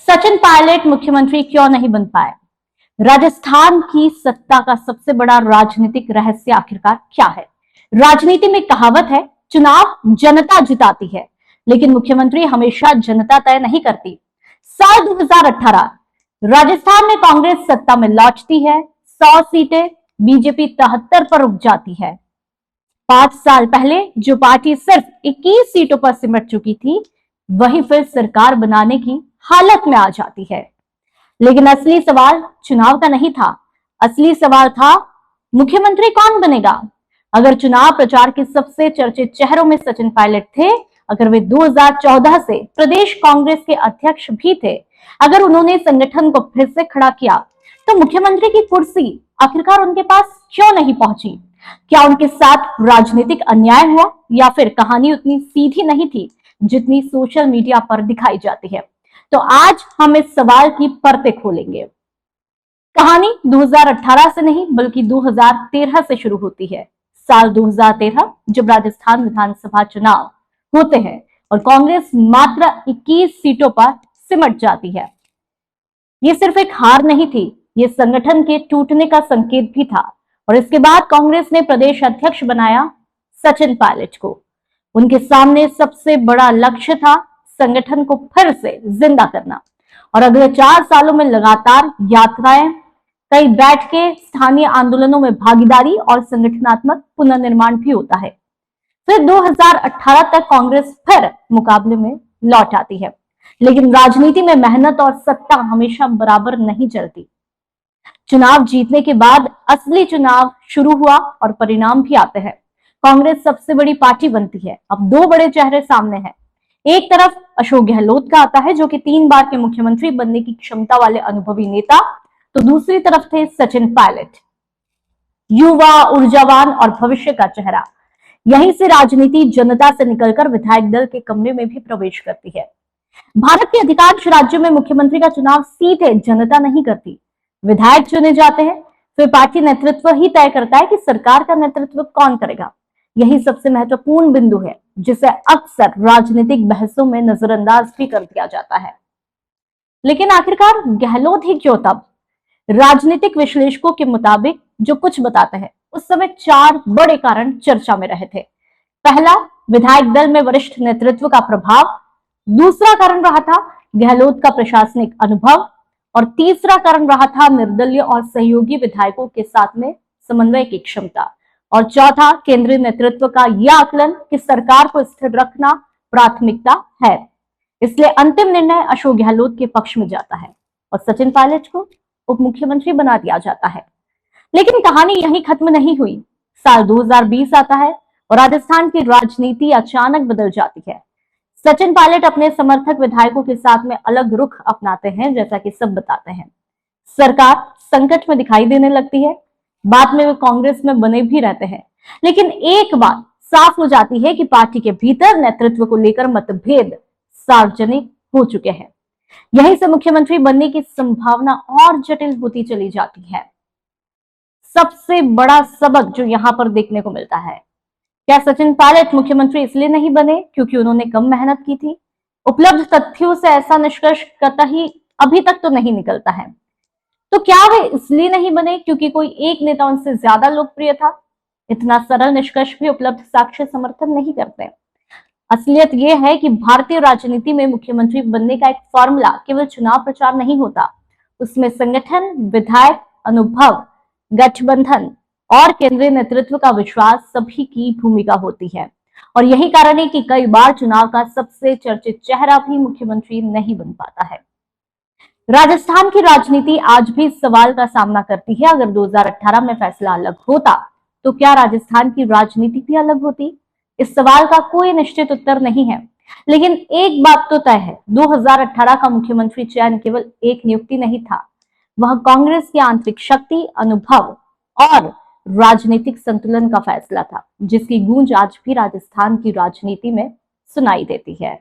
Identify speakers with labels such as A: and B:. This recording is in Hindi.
A: सचिन पायलट मुख्यमंत्री क्यों नहीं बन पाए? राजस्थान की सत्ता का सबसे बड़ा राजनीतिक रहस्य आखिरकार क्या है? राजनीति में कहावत है, चुनाव जनता जिताती है, लेकिन मुख्यमंत्री हमेशा जनता तय नहीं करती। साल 2018 राजस्थान में कांग्रेस सत्ता में लौटती है, 100 सीटें, बीजेपी 73 पर रुक जाती है। 5 साल पहले जो पार्टी सिर्फ 21 सीटों पर सिमट चुकी थी, वही फिर सरकार बनाने की हालत में आ जाती है। लेकिन असली सवाल चुनाव का नहीं था, असली सवाल था मुख्यमंत्री कौन बनेगा। अगर चुनाव प्रचार के सबसे चर्चित चेहरों में सचिन पायलट थे, अगर वे 2014 से प्रदेश कांग्रेस के अध्यक्ष भी थे, अगर उन्होंने संगठन को फिर से खड़ा किया, तो मुख्यमंत्री की कुर्सी आखिरकार उनके पास क्यों नहीं पहुंची? क्या उनके साथ राजनीतिक अन्याय हुआ, या फिर कहानी उतनी सीधी नहीं थी जितनी सोशल मीडिया पर दिखाई जाती है? तो आज हम इस सवाल की परतें खोलेंगे। कहानी 2018 से नहीं बल्कि 2013 से शुरू होती है। साल 2013 जब राजस्थान विधानसभा चुनाव होते हैं और कांग्रेस मात्र 21 सीटों पर सिमट जाती है। ये सिर्फ एक हार नहीं थी, ये संगठन के टूटने का संकेत भी था। और इसके बाद कांग्रेस ने प्रदेश अध्यक्ष बनाया सचिन पायलट को। उनके सामने सबसे बड़ा लक्ष्य था संगठन को फिर से जिंदा करना। और अगले 4 सालों में लगातार यात्राएं, कई बैठकें, स्थानीय आंदोलनों में भागीदारी और संगठनात्मक पुनर्निर्माण भी होता है। फिर 2018 तक कांग्रेस फिर मुकाबले में लौट आती है। लेकिन राजनीति में मेहनत और सत्ता हमेशा बराबर नहीं चलती। चुनाव जीतने के बाद असली चुनाव शुरू हुआ और परिणाम भी आते हैं। कांग्रेस सबसे बड़ी पार्टी बनती है। अब 2 बड़े चेहरे सामने हैं। एक तरफ अशोक गहलोत का आता है, जो कि 3 बार के मुख्यमंत्री बनने की क्षमता वाले अनुभवी नेता, तो दूसरी तरफ थे सचिन पायलट, युवा, ऊर्जावान और भविष्य का चेहरा। यहीं से राजनीति जनता से निकलकर विधायक दल के कमरे में भी प्रवेश करती है। भारत के अधिकांश राज्यों में मुख्यमंत्री का चुनाव सीधे जनता नहीं करती, विधायक चुने जाते हैं। फिर पार्टी नेतृत्व ही तय करता है कि सरकार का नेतृत्व कौन करेगा। यही सबसे महत्वपूर्ण बिंदु है, जिसे अक्सर राजनीतिक बहसों में नजरअंदाज भी कर दिया जाता है। लेकिन आखिरकार गहलोत ही क्यों तब? राजनीतिक विश्लेषकों के मुताबिक जो कुछ बताते हैं, उस समय 4 बड़े कारण चर्चा में रहे थे। पहला, विधायक दल में वरिष्ठ नेतृत्व का प्रभाव। दूसरा कारण रहा था गहलोत का प्रशासनिक अनुभव। और तीसरा कारण रहा था निर्दलीय और सहयोगी विधायकों के साथ में समन्वय की क्षमता। और चौथा, केंद्रीय नेतृत्व का यह आकलन कि सरकार को स्थिर रखना प्राथमिकता है। इसलिए अंतिम निर्णय अशोक गहलोत के पक्ष में जाता है और सचिन पायलट को उप मुख्यमंत्री बना दिया जाता है। लेकिन कहानी यहीं खत्म नहीं हुई। साल 2020 आता है और राजस्थान की राजनीति अचानक बदल जाती है। सचिन पायलट अपने समर्थक विधायकों के साथ में अलग रुख अपनाते हैं, जैसा कि सब बताते हैं। सरकार संकट में दिखाई देने लगती है। बाद में वे कांग्रेस में बने भी रहते हैं। लेकिन एक बात साफ हो जाती है कि पार्टी के भीतर नेतृत्व को लेकर मतभेद सार्वजनिक हो चुके हैं। यहीं से मुख्यमंत्री बनने की संभावना और जटिल होती चली जाती है। सबसे बड़ा सबक जो यहां पर देखने को मिलता है, क्या सचिन पायलट मुख्यमंत्री इसलिए नहीं बने क्योंकि उन्होंने कम मेहनत की थी? उपलब्ध तथ्यों से ऐसा निष्कर्ष कतई अभी तक तो नहीं निकलता है। तो क्या वे इसलिए नहीं बने क्योंकि कोई एक नेता उनसे ज्यादा लोकप्रिय था? इतना सरल निष्कर्ष भी उपलब्ध साक्ष्य समर्थन नहीं करते। असलियत यह है कि भारतीय राजनीति में मुख्यमंत्री बनने का एक फॉर्मूला केवल चुनाव प्रचार नहीं होता। उसमें संगठन, विधायक, अनुभव, गठबंधन और केंद्रीय नेतृत्व का विश्वास सभी की भूमिका होती है। और यही कारण है कि कई बार चुनाव का सबसे चर्चित चेहरा भी मुख्यमंत्री नहीं बन पाता है। राजस्थान की राजनीति आज भी इस सवाल का सामना करती है। अगर 2018 में फैसला अलग होता, तो क्या राजस्थान की राजनीति भी अलग होती? इस सवाल का कोई निश्चित उत्तर नहीं है। लेकिन एक बात तो तय है, 2018 का मुख्यमंत्री चयन केवल एक नियुक्ति नहीं था, वह कांग्रेस की आंतरिक शक्ति, अनुभव और राजनीतिक संतुलन का फैसला था, जिसकी गूंज आज भी राजस्थान की राजनीति में सुनाई देती है।